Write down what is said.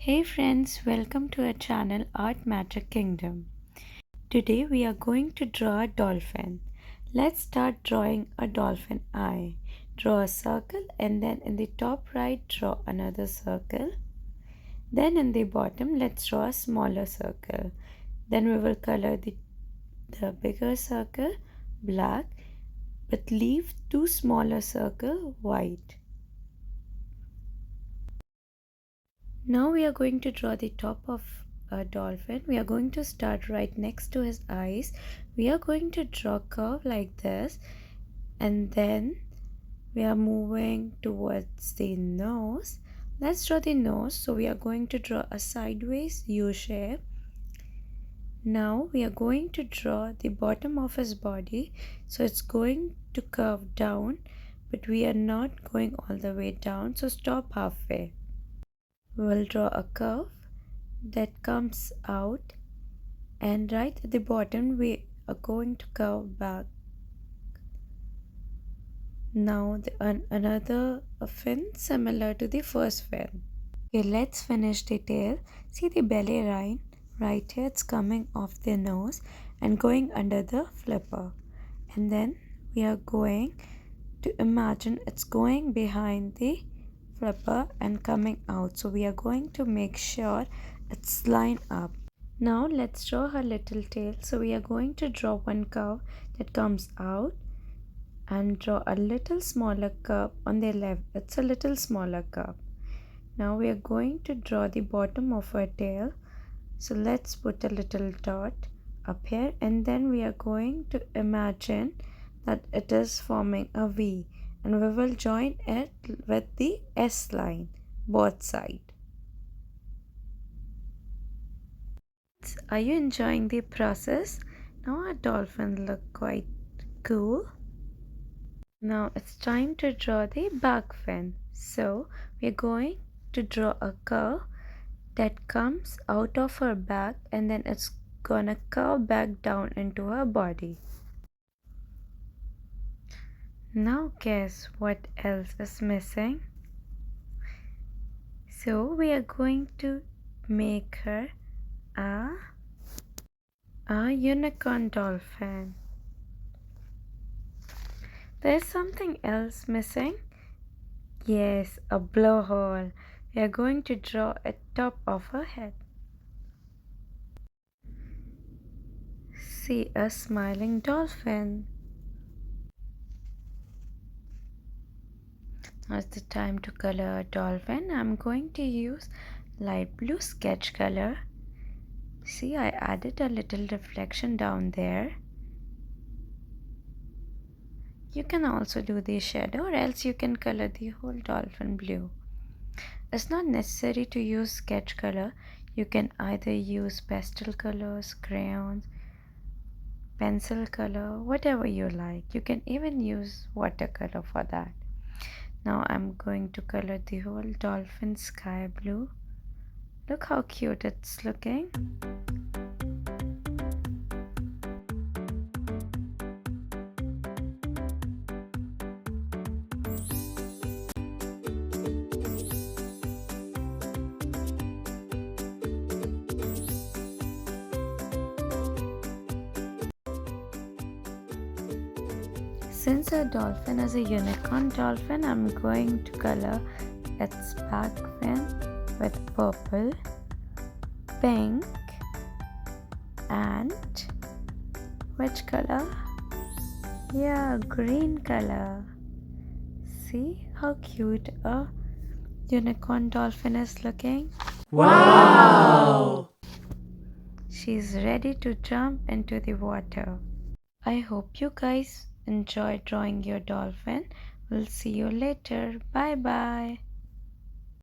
Hey friends, welcome to our channel Art Magic Kingdom. Today we are going to draw a dolphin. Let's start drawing a dolphin eye. Draw a circle and then in the top right draw another circle. Then in the bottom let's draw a smaller circle. Then we will color the bigger circle black but leave two smaller circles white. Now we are going to draw the top of a dolphin. We are going to start right next to his eyes. We are going to draw a curve like this and then we are moving towards the nose. Let's draw the nose. So we are going to draw a sideways U shape. Now we are going to draw the bottom of his body. So it's going to curve down, but we are not going all the way down. So stop halfway. We will draw a curve that comes out, and right at the bottom we are going to curve back. Now another fin similar to the first fin. Okay, let's finish the tail. See the belly line right here, it's coming off the nose and going under the flipper, and then we are going to imagine it's going behind the flipper and coming out. So we are going to make sure it's lined up. Now let's draw her little tail. So we are going to draw one curve that comes out and draw a little smaller curve on the left. It's a little smaller curve. Now we are going to draw the bottom of her tail. So let's put a little dot up here, and then we are going to imagine that it is forming a V, and we will join it with the S line both sides. Are you enjoying the process? Now our dolphin look quite cool. Now it's time to draw the back fin. So we're going to draw a curve that comes out of her back, and then it's gonna curve back down into her body. Now guess what else is missing? So we are going to make her a unicorn dolphin. There's something else missing. Yes, a blowhole. We are going to draw at top of her head. See a smiling dolphin. Now it's the time to color a dolphin. I'm going to use light blue sketch color. See, I added a little reflection down there. You can also do the shadow, or else you can color the whole dolphin blue. It's not necessary to use sketch color. You can either use pastel colors, crayons, pencil color, whatever you like. You can even use watercolor for that. Now I'm going to color the whole dolphin sky blue. Look how cute it's looking. Since our dolphin is a unicorn dolphin, I'm going to color its back fin with purple, pink, and which color? Yeah, green color. See how cute a unicorn dolphin is looking? Wow! She's ready to jump into the water. I hope you guys enjoy drawing your dolphin. We'll see you later. Bye bye.